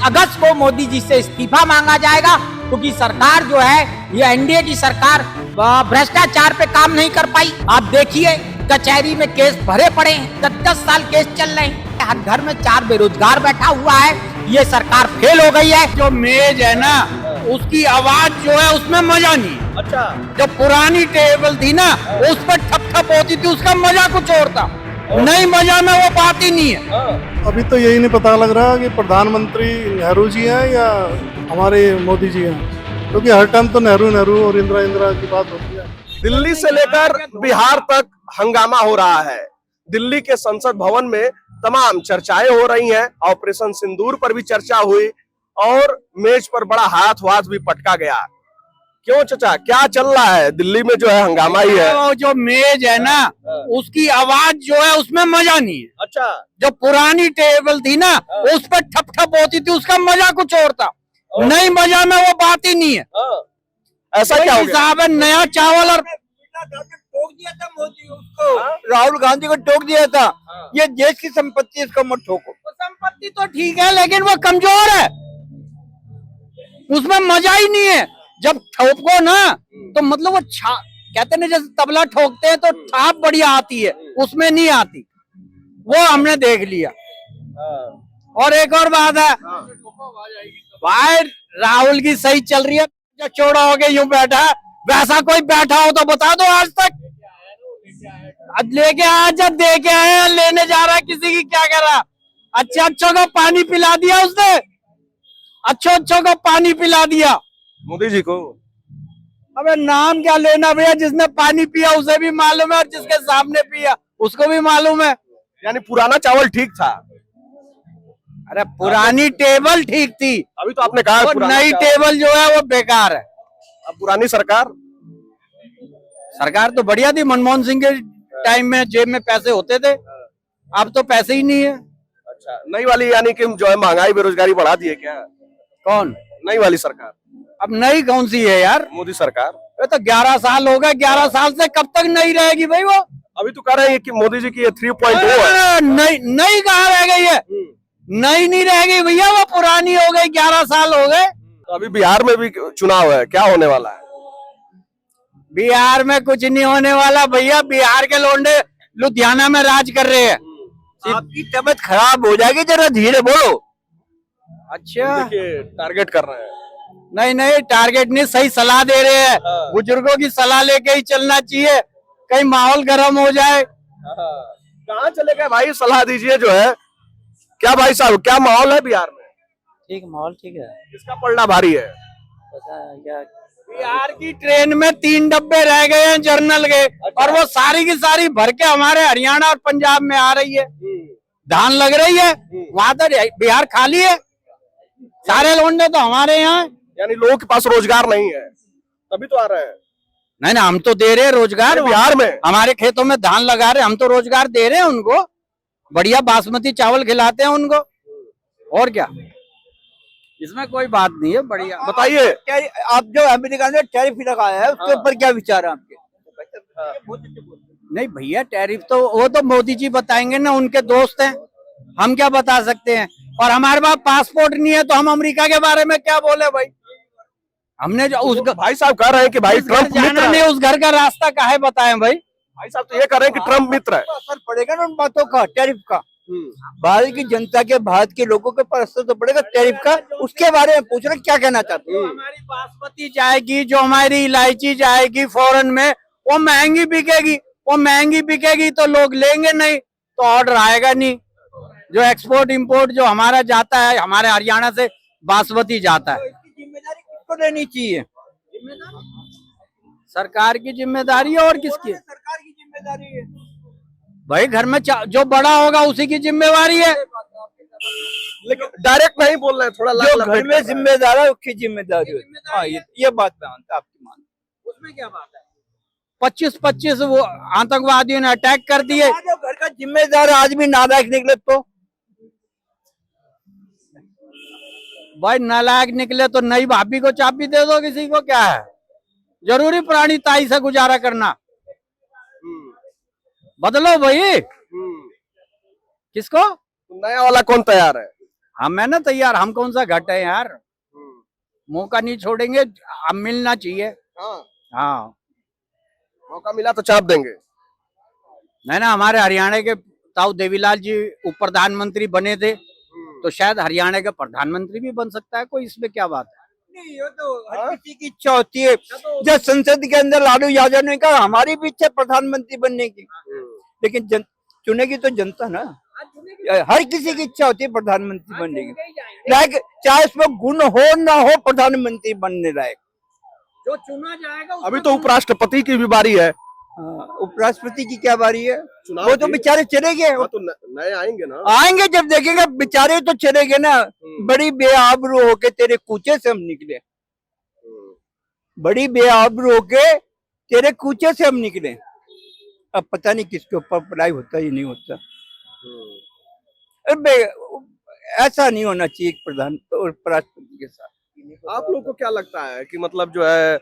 अगस्त को मोदी जी से इस्तीफा मांगा जाएगा, क्योंकि सरकार जो है ये एनडीए की सरकार भ्रष्टाचार पे काम नहीं कर पाई। आप देखिए कचहरी में केस भरे पड़े हैं, 10-10 साल केस चल रहे हैं, हर घर में 4 बेरोजगार बैठा हुआ है। ये सरकार फेल हो गई है। जो मेज है ना उसकी आवाज जो है उसमें मजा नहीं है। अच्छा, जो पुरानी टेबल थी ना उस पर ठप ठप होती थी, उसका मजा कुछ और था। नई मजा में वो बात ही नहीं है। अभी तो यही नहीं पता लग रहा कि प्रधानमंत्री नेहरू जी हैं या हमारे मोदी जी हैं, क्योंकि हर टाइम तो नेहरू और इंदिरा की बात होती है। दिल्ली से लेकर बिहार तक हंगामा हो रहा है। दिल्ली के संसद भवन में तमाम चर्चाएं हो रही हैं। ऑपरेशन सिंदूर पर भी चर्चा हुई और मेज पर बड़ा हाथ भी पटका गया। क्यों चाचा, क्या चल रहा है दिल्ली में? जो है हंगामा ही है। वो जो मेज है ना उसकी आवाज जो है उसमें मजा नहीं है। अच्छा, जो पुरानी टेबल थी ना उस पर ठप ठप होती थी, उसका मजा कुछ और था। नई मजा में वो बात ही नहीं है। ऐसा क्या हो गया? हिसाब है, नया चावल और टोक दिया था मोदी उसको, राहुल गांधी को टोक दिया था। ये देश की संपत्ति, इसको मत ठोको। संपत्ति तो ठीक है लेकिन वो कमजोर है, उसमें मजा ही नहीं है। जब ठोको ना तो मतलब वो कहते ना जैसे तबला ठोकते हैं तो छाप बढ़िया आती है, उसमें नहीं आती। वो हमने देख लिया। और एक और बात है भाई, राहुल की सही चल रही है। जो चौड़ा हो गया यूं बैठा है, वैसा कोई बैठा हो तो बता दो आज तक। लेके आया, जब दे के आए लेने जा रहा है, किसी की क्या कर रहा। अच्छों को पानी पिला दिया उसने, अच्छों को पानी पिला दिया मोदी जी को। अबे नाम क्या लेना भैया, जिसने पानी पिया उसे भी मालूम है और जिसके सामने पिया उसको भी मालूम है। यानी पुराना चावल ठीक था। अरे पुरानी टेबल ठीक थी, अभी तो आपने कहा और नई टेबल जो है वो बेकार है। अब पुरानी सरकार तो बढ़िया थी, मनमोहन सिंह के टाइम में जेब में पैसे होते थे, अब तो पैसे ही नहीं है। अच्छा, नई वाली यानी कि जो है महंगाई बेरोजगारी बढ़ा दी है क्या? कौन नई वाली सरकार? अब नई कौन सी है यार? मोदी सरकार। ये तो 11 साल हो गए, 11 साल से कब तक नई रहेगी भाई वो? अभी तो कह रहे हैं कि मोदी जी की ये 3.0 है। नई कहाँ रह गई है? नई नहीं रह गई भैया, वो पुरानी हो गई, 11 साल हो गए। तो अभी बिहार में भी चुनाव है, क्या होने वाला है? बिहार में कुछ नहीं होने वाला भैया, बिहार के लोंडे लुधियाना में राज कर रहे हैं। आपकी तबीयत खराब हो जाएगी, जरा धीरे बोलो। अच्छा, देखिए टारगेट कर रहे हैं। नहीं टारगेट नहीं, सही सलाह दे रहे हैं। बुजुर्गों की सलाह लेके ही चलना चाहिए, कहीं माहौल गर्म हो जाए। कहाँ चले गए भाई, सलाह दीजिए जो है। क्या भाई साहब, क्या माहौल है बिहार में? ठीक, माहौल ठीक है। किसका पलड़ा भारी है? बिहार की ट्रेन में 3 डब्बे रह गए हैं जर्नल के, और वो सारी की सारी भर के हमारे हरियाणा और पंजाब में आ रही है। धान लग रही है, वहां तो बिहार खाली है, सारे लोंडे तो हमारे यहाँ। यानी लोगों के पास रोजगार नहीं है, तभी तो आ रहे हैं। नहीं हम तो दे रहे हैं रोजगार बिहार में। हमारे खेतों में धान लगा रहे, हम तो रोजगार दे रहे हैं उनको, बढ़िया बासमती चावल खिलाते हैं उनको। और क्या, इसमें कोई बात नहीं है। बढ़िया बताइए। आप जो अमेरिका ने टैरिफ लगाया है उसके ऊपर क्या विचार है आपके? नहीं भैया, टैरिफ तो वो तो मोदी जी बताएंगे ना, उनके दोस्त हैं, हम क्या बता सकते हैं। और हमारे पास पासपोर्ट नहीं है तो हम अमेरिका के बारे में क्या बोले भाई। हमने जो उस भाई साहब कह रहे हैं कि भाई ट्रम्प मित्र नहीं, उस घर का रास्ता काहे बताएं भाई। भाई साहब तो ये कह रहे हैं कि ट्रम्प मित्र है। असर पड़ेगा ना उन बातों का, टैरिफ का। भारत की जनता के, भारत के लोगों के पर असर तो पड़ेगा टैरिफ का। उसके बारे में पूछ रहे क्या कहना चाहते हैं? हमारी बासमती जाएगी, जो हमारी इलायची जाएगी फॉरेन में, वो महंगी बिकेगी। वो महंगी बिकेगी तो लोग लेंगे नहीं, तो ऑर्डर आएगा नहीं। जो एक्सपोर्ट इंपोर्ट जो हमारा जाता है, हमारे हरियाणा से बासमती जाता है, इसकी जिम्मेदारी किसको लेनी चाहिए? सरकार की जिम्मेदारी है और किसकी? सरकार की जिम्मेदारी है भाई। घर में जो बड़ा होगा उसी की जिम्मेवारी है। लेकिन डायरेक्ट नहीं बोल रहे हैं, थोड़ा जो घर में जिम्मेदार है उसकी जिम्मेदारी है। हाँ, ये बात मैं मानता, आपकी मानता। उसमें क्या बात है? 25 वो आतंकवादियों ने अटैक कर दिए। जो घर का जिम्मेदार आज भी नालायक निकले तो भाई, नालायक निकले तो नई भाभी को चाबी दे दो, किसी को क्या है जरूरी पुरानी ताई से गुजारा करना? बदलो भाई। किसको? नया वाला कौन तैयार है? हम है ना तैयार, हम कौन सा घट है यार, मौका नहीं छोड़ेंगे, अब मिलना चाहिए। हाँ, हाँ, मौका मिला तो चाप देंगे। नहीं ना, हमारे हरियाणा के ताऊ देवीलाल जी उप प्रधानमंत्री बने थे, तो शायद हरियाणा का प्रधानमंत्री भी बन सकता है, कोई इसमें क्या बात है। नहीं, ये तो हर किसी की इच्छा होती है। जब संसद के अंदर लालू यादव ने कहा हमारी भी इच्छा प्रधानमंत्री बनने की, लेकिन चुनेगी तो जनता ना। हर किसी की इच्छा होती है प्रधानमंत्री बनने की, चाहे उसमें गुण हो ना हो, प्रधानमंत्री बनने लायक जो चुना जाएगा। अभी तो उपराष्ट्रपति की भी बारी है। उपराष्ट्रपति की क्या बारी है, चुनाव वो तो की? बेचारे चले गए। हाँ, तो नए आएंगे ना। आएंगे जब देखेंगे, बेचारे तो चले गए ना। बड़ी बेआबरू होके तेरे कूचे से हम निकले, बड़ी बेआबरू होके तेरे कूचे से हम निकले। अब पता नहीं किसके ऊपर पढ़ाई होता ही नहीं होता। अबे ऐसा नहीं होना चाहिए प्रधान और उपराष्ट्रपति के साथ। आप लोग को क्या लगता है कि मतलब जो है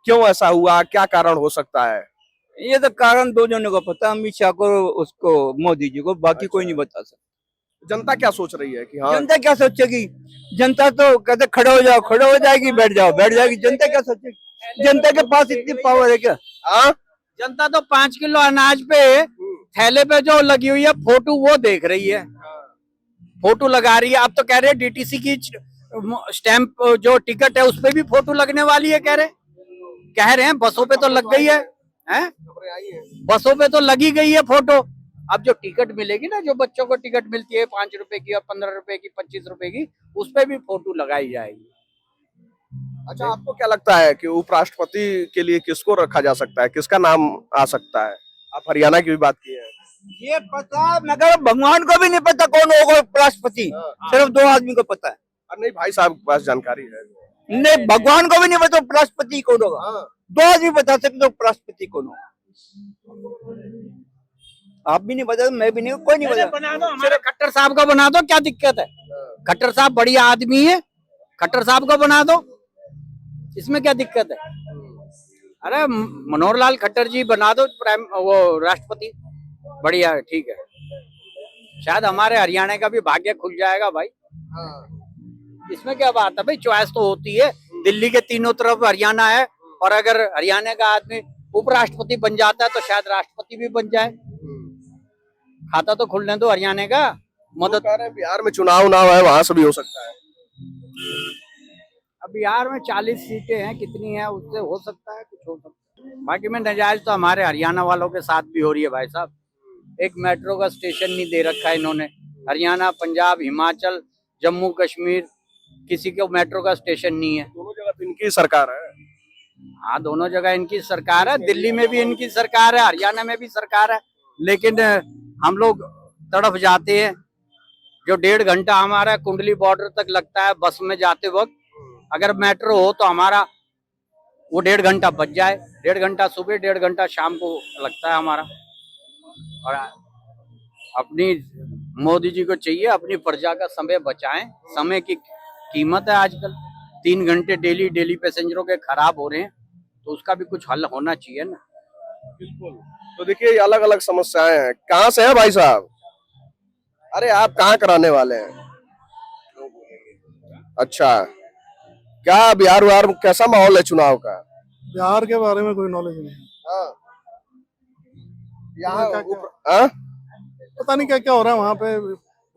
क्यों ऐसा हुआ, क्या कारण हो सकता है? ये तो कारण दो जनों को पता, अमित शाह को, उसको मोदी जी को, बाकी कोई नहीं बता सकता। जनता क्या सोच रही है कि हाँ? जनता क्या सोचेगी? जनता तो कहते खड़े हो जाओ, खड़े हो जाएगी, बैठ जाओ, बैठ जाएगी। जनता क्या सोचेगी? जनता के पास इतनी पावर है क्या? हाँ, जनता तो 5 किलो अनाज पे थैले पे जो लगी हुई है फोटो, वो देख रही है, फोटो लगा रही है। अब तो कह रहे हैं डीटीसी की स्टैंप जो टिकट है उस पे भी फोटो लगने वाली है, कह रहे हैं। बसों पे तो लग गई है, बसों पे तो लगी गई है फोटो। अब जो टिकट मिलेगी ना, जो बच्चों को टिकट मिलती है 5 रुपए की और 15 रुपए की, 25 रुपए की, उस पे भी फोटो लगाई जाएगी। अच्छा, आपको क्या लगता है कि उपराष्ट्रपति के लिए किसको रखा जा सकता है, किसका नाम आ सकता है? आप हरियाणा की भी बात की है। ये पता, मगर भगवान को भी नहीं पता कौन होगा उपराष्ट्रपति, सिर्फ 2 आदमी को पता है। नहीं, भाई साहब के पास जानकारी है। नहीं, भगवान को भी नहीं पता उपराष्ट्रपति कौन होगा। 2 आदमी बता सकते उपराष्ट्रपति कौन होगा। आप भी नहीं बता, मैं भी नहीं, कोई नहीं बता। बना दो, हमारे खट्टर साहब को बना दो, क्या दिक्कत है? खट्टर साहब बढ़िया आदमी है, खट्टर साहब को बना दो, इसमें क्या दिक्कत है? अरे मनोहर लाल खट्टर जी बना दो वो राष्ट्रपति, बढ़िया है, ठीक है। शायद हमारे हरियाणा का भी भाग्य खुल जाएगा भाई। इसमें क्या बात है भाई, चॉइस तो होती है। दिल्ली के तीनों तरफ हरियाणा है, और अगर हरियाणा का आदमी उपराष्ट्रपति बन जाता है तो शायद राष्ट्रपति भी बन जाए। खाता तो खुलने दो हरियाणा का। मदद कह रहे हैं बिहार में चुनाव है, वहां से भी हो सकता है। अब बिहार में 40 सीटें हैं, कितनी है उससे हो सकता है, कुछ हो सकता है। बाकी में नजायज तो हमारे हरियाणा वालों के साथ भी हो रही है भाई साहब। एक मेट्रो का स्टेशन नहीं दे रखा है इन्होंने। हरियाणा, पंजाब, हिमाचल, जम्मू कश्मीर, किसी को मेट्रो का स्टेशन नहीं है। दोनों जगह तो इनकी सरकार है। हाँ, दोनों जगह इनकी सरकार है। दिल्ली में भी इनकी सरकार है, हरियाणा में भी सरकार है, लेकिन हम लोग तड़फ जाते हैं। जो 1.5 घंटा हमारा कुंडली बॉर्डर तक लगता है बस में जाते वक्त, अगर मेट्रो हो तो हमारा वो 1.5 घंटा बच जाए। 1.5 घंटा सुबह, 1.5 घंटा शाम को लगता है हमारा। और अपनी मोदी जी को चाहिए अपनी प्रजा का समय बचाएं। समय की कीमत है आजकल। 3 घंटे डेली पैसेंजरों के खराब हो रहे हैं, तो उसका भी कुछ हल होना चाहिए ना। बिल्कुल। तो देखिए, अलग अलग समस्याएं हैं। कहाँ से है भाई साहब? अरे आप कहाँ कराने वाले हैं? अच्छा, क्या बिहार कैसा माहौल है चुनाव का? बिहार के बारे में कोई नॉलेज नहीं है। यहाँ पता नहीं क्या क्या हो रहा है वहाँ पे।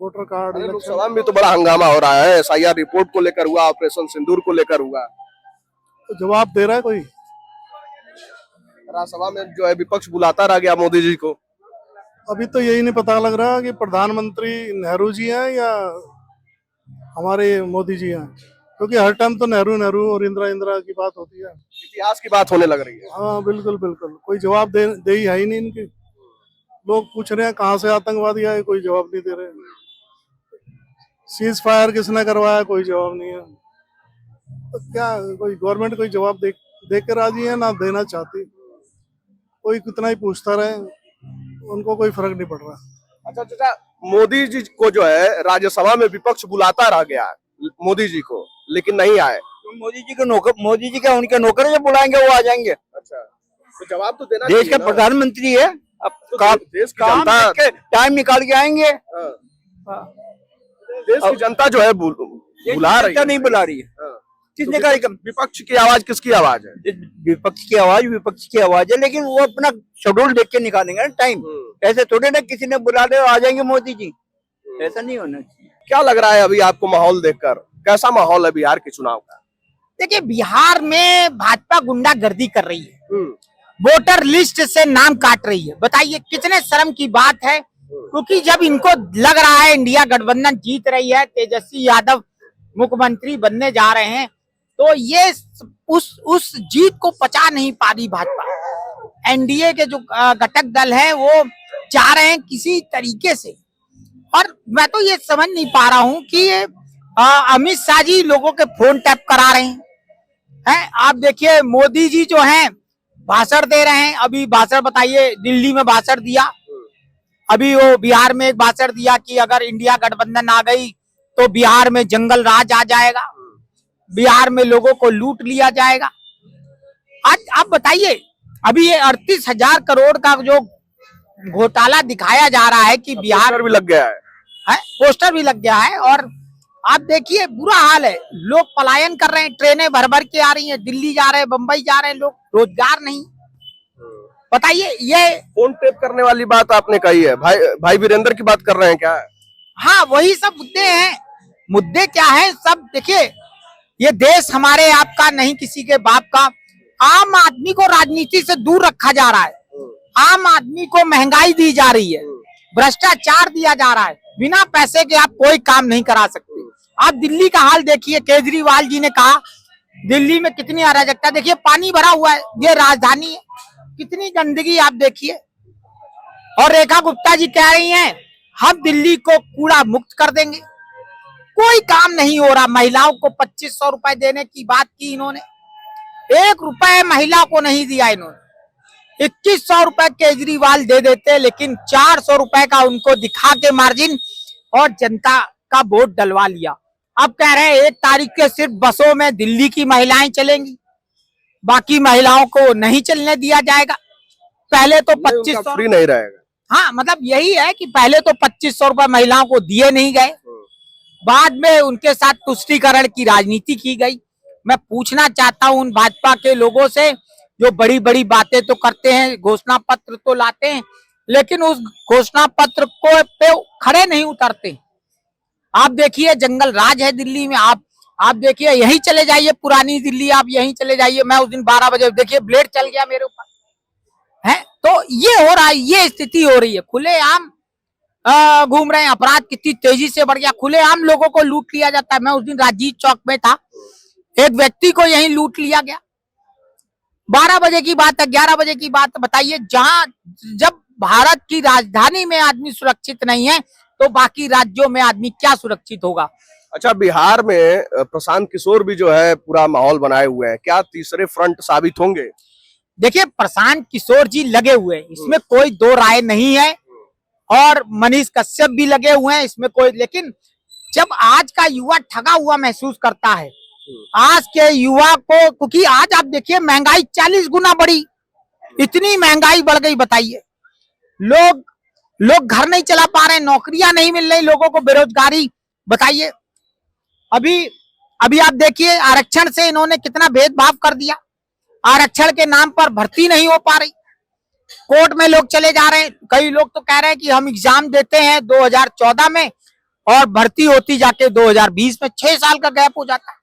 वोटर कार्ड, लोकसभा में तो बड़ा हंगामा हो रहा है। SIR रिपोर्ट को लेकर हुआ, ऑपरेशन सिंदूर को लेकर हुआ। तो जवाब दे रहा है कोई? राज्यसभा में जो है विपक्ष बुलाता रह गया मोदी जी को। अभी तो यही नहीं पता लग रहा कि प्रधानमंत्री नेहरू जी हैं या हमारे मोदी जी हैं, क्योंकि हर टाइम तो नेहरू और इंदिरा की बात होती है। इतिहास की बात होने लग रही है। हाँ बिल्कुल बिल्कुल, कोई जवाब दे ही है ही नहीं इनके। लोग पूछ रहे हैं कहाँ से आतंकवादी आए, कोई जवाब नहीं दे रहे। सीज फायर किसने करवाया, कोई जवाब नहीं है। तो क्या कोई गवर्नमेंट कोई जवाब दे के राजी है ना देना चाहती। कोई कितना ही पूछता रहे, उनको कोई फर्क नहीं पड़ रहा। अच्छा चाचा, मोदी जी को जो है राज्यसभा में विपक्ष बुलाता रह गया मोदी जी को, लेकिन नहीं आए। मोदी जी के नौकर, मोदी जी क्या उनके नौकर जो बुलाएंगे वो आ जाएंगे। अच्छा, तो जवाब तो देना देश का प्रधानमंत्री है, अब तो देश की जनता टाइम निकाल के आएंगे। देश की जनता जो है बुला रही जनता है। नहीं बुला रही है। हाँ। किसने तो कहा कि- विपक्ष की आवाज किसकी आवाज है? विपक्ष की आवाज है, लेकिन वो अपना शेड्यूल देख के निकालेंगे ना टाइम। ऐसे थोड़े ना किसी ने बुला दे आ जाएंगे मोदी जी, ऐसा नहीं होना चाहिए। क्या लग रहा है अभी आपको माहौल देखकर, कैसा माहौल है बिहार के चुनाव का? देखिए, बिहार में भाजपा गुंडागर्दी कर रही है, हम्म, वोटर लिस्ट से नाम काट रही है। बताइए कितने शर्म की बात है, क्योंकि जब इनको लग रहा है इंडिया गठबंधन जीत रही है, तेजस्वी यादव मुख्यमंत्री बनने जा रहे हैं, तो ये उस जीत को पचा नहीं पा रही भाजपा। एनडीए के जो घटक दल है वो चाह रहे हैं किसी तरीके से, और मैं तो ये समझ नहीं पा रहा हूं कि ये अमित शाह जी लोगों के फोन टैप करा रहे हैं। आप देखिए, मोदी जी जो हैं भाषण दे रहे हैं। अभी भाषण बताइए, दिल्ली में भाषण दिया, अभी वो बिहार में एक भाषण दिया कि अगर इंडिया गठबंधन आ गई तो बिहार में जंगल राज आ जाएगा, बिहार में लोगों को लूट लिया जाएगा। आज आप बताइए, अभी ये 38,000 करोड़ का जो घोटाला दिखाया जा रहा है कि बिहार पोस्टर भी लग गया है। पोस्टर भी लग गया है, और आप देखिए बुरा हाल है। लोग पलायन कर रहे हैं, ट्रेनें भर भर के आ रही हैं, दिल्ली जा रहे हैं, बंबई जा रहे हैं लोग, रोजगार नहीं। बताइए, ये फोन टेप करने वाली बात आपने कही है, भाई वीरेंद्र की बात कर रहे हैं क्या? हाँ, वही सब मुद्दे हैं। मुद्दे क्या है सब? देखिए, ये देश हमारे आपका नहीं, किसी के बाप का। आम आदमी को राजनीति से दूर रखा जा रहा है, आम आदमी को महंगाई दी जा रही है, भ्रष्टाचार दिया जा रहा है। बिना पैसे के आप कोई काम नहीं करा सकते। आप दिल्ली का हाल देखिए, केजरीवाल जी ने कहा दिल्ली में कितनी अराजकता, देखिए पानी भरा हुआ है, ये राजधानी है, कितनी गंदगी आप देखिए। और रेखा गुप्ता जी कह रही हैं हम दिल्ली को कूड़ा मुक्त कर देंगे। कोई काम नहीं हो रहा। महिलाओं को 2500 रुपए देने की बात की इन्होंने, 1 रुपए महिला को नहीं दिया इन्होंने। 2100 रुपए केजरीवाल दे देते, लेकिन 400 रुपए का उनको दिखा के मार्जिन और जनता का वोट डलवा लिया। अब कह रहे हैं 1 तारीख के सिर्फ बसों में दिल्ली की महिलाएं चलेंगी, बाकी महिलाओं को नहीं चलने दिया जाएगा। पहले तो 2500 फ्री नहीं रहेगा। हाँ, मतलब यही है कि पहले तो 2500 रुपए महिलाओं को दिए नहीं गए, बाद में उनके साथ तुष्टीकरण की राजनीति की गई। मैं पूछना चाहता हूं उन भाजपा के लोगों से जो बड़ी बड़ी बातें तो करते हैं, घोषणा पत्र तो लाते हैं, लेकिन उस घोषणा पत्र को पे खड़े नहीं उतरते। आप देखिए, जंगल राज है दिल्ली में। आप देखिए, यहीं चले जाइए, पुरानी दिल्ली, आप यहीं चले जाइए। मैं उस दिन 12 बजे देखिए ब्लेड चल गया मेरे ऊपर है। तो ये हो रहा है, ये स्थिति हो रही है। खुलेआम घूम रहे हैं, अपराध कितनी तेजी से बढ़ गया, खुलेआम लोगों को लूट लिया जाता है। मैं उस दिन राजीव चौक में था, एक व्यक्ति को यहीं लूट लिया गया। 12 बजे की बात है, 11 बजे की बात। बताइए, जब भारत की राजधानी में आदमी सुरक्षित नहीं है तो बाकी राज्यों में आदमी क्या सुरक्षित होगा? अच्छा, बिहार में प्रशांत किशोर भी जो है पूरा माहौल बनाए हुए हैं, क्या तीसरे फ्रंट साबित होंगे? देखिए, प्रशांत किशोर जी लगे हुए हैं, इसमें कोई दो राय नहीं है, और मनीष कश्यप भी लगे हुए हैं, इसमें कोई। लेकिन जब आज का युवा ठगा हुआ महसूस करता है, आज के युवा को, क्योंकि आज आप देखिए महंगाई 40 गुना बढ़ी, इतनी महंगाई बढ़ गई। बताइए, लोग घर नहीं चला पा रहे, नौकरियां नहीं मिल रही लोगों को, बेरोजगारी। बताइए, अभी आप देखिए, आरक्षण से इन्होंने कितना भेदभाव कर दिया। आरक्षण के नाम पर भर्ती नहीं हो पा रही, कोर्ट में लोग चले जा रहे हैं। कई लोग तो कह रहे हैं कि हम एग्जाम देते हैं 2014 में और भर्ती होती जाके 2020 में, 6 साल का गैप हो जाता है।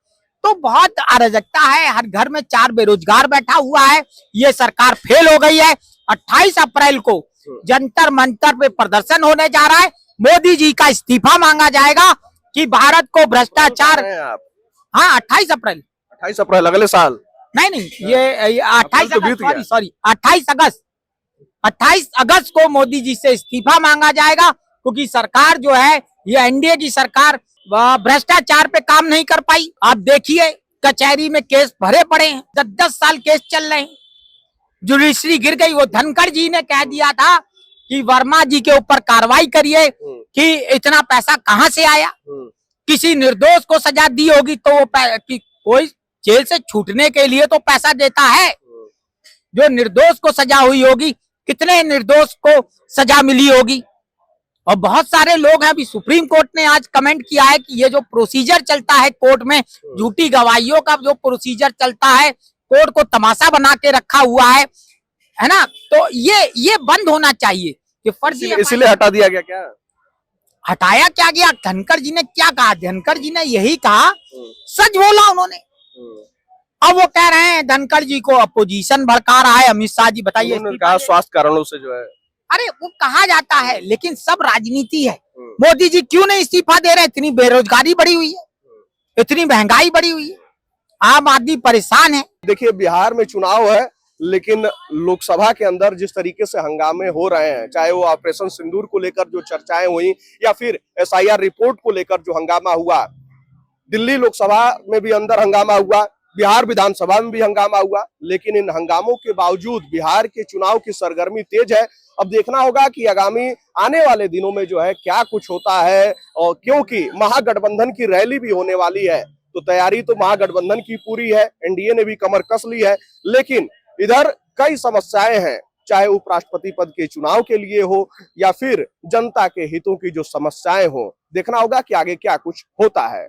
तो बहुत अराजकता है, हर घर में 4 बेरोजगार बैठा हुआ है। ये सरकार फेल हो गई है। 28 अप्रैल को जंतर मंतर पे प्रदर्शन होने जा रहा है, मोदी जी का इस्तीफा मांगा जाएगा कि भारत को भ्रष्टाचार। हाँ, 28 अप्रैल 28 अप्रैल अगले साल? नहीं, ये 28 तो बीत अगस्त, सॉरी 28 अगस्त को मोदी जी से इस्तीफा मांगा जाएगा, क्योंकि सरकार जो है, ये एनडीए की सरकार भ्रष्टाचार पे काम नहीं कर पाई। आप देखिए, कचहरी में केस भरे पड़े हैं, 10-10 साल केस चल रहे हैं, जुडिशरी गिर गई। वो धनखड़ जी ने कह दिया था कि वर्मा जी के ऊपर कार्रवाई करिए कि इतना पैसा कहां से आया। किसी निर्दोष को सजा दी होगी तो वो कोई जेल से छूटने के लिए तो पैसा देता है। जो निर्दोष को सजा हुई होगी, कितने निर्दोष को सजा मिली होगी, और बहुत सारे लोग हैं, अभी सुप्रीम कोर्ट ने आज कमेंट किया है कि ये जो प्रोसीजर चलता है कोर्ट में, झूठी गवाहियों का जो प्रोसीजर चलता है, कोर्ट को तमाशा बना के रखा हुआ है ना, तो ये बंद होना चाहिए कि फर्जी इसीलिए हटा दिया गया क्या? हटाया क्या गया? धनखड़ जी ने क्या कहा? धनखड़ जी ने यही कहा, सच बोला उन्होंने। अब वो कह रहे हैं धनखड़ जी को अपोजिशन भड़का रहा है अमित शाह जी, बताइए। उन्होंने कहा स्वास्थ्य कारणों से जो है, अरे वो कहा जाता है, लेकिन सब राजनीति है। मोदी जी क्यों नहीं इस्तीफा दे रहे? इतनी बेरोजगारी बढ़ी हुई है, इतनी महंगाई बढ़ी हुई है, आम आदमी परेशान है। देखिए बिहार में चुनाव है, लेकिन लोकसभा के अंदर जिस तरीके से हंगामे हो रहे हैं, चाहे वो ऑपरेशन सिंदूर को लेकर जो चर्चाएं हुई या फिर SIR रिपोर्ट को लेकर जो हंगामा हुआ, दिल्ली लोकसभा में भी अंदर हंगामा हुआ, बिहार विधानसभा में भी हंगामा हुआ, लेकिन इन हंगामों के बावजूद बिहार के चुनाव की सरगर्मी तेज है। अब देखना होगा कि आगामी आने वाले दिनों में जो है क्या कुछ होता है, और क्योंकि महागठबंधन की रैली भी होने वाली है, तो तैयारी तो महागठबंधन की पूरी है, NDA ने भी कमर कस ली है, लेकिन इधर कई समस्याएं हैं, चाहे उपराष्ट्रपति पद के चुनाव के लिए हो या फिर जनता के हितों की जो समस्याएं हो। देखना होगा कि आगे क्या कुछ होता है।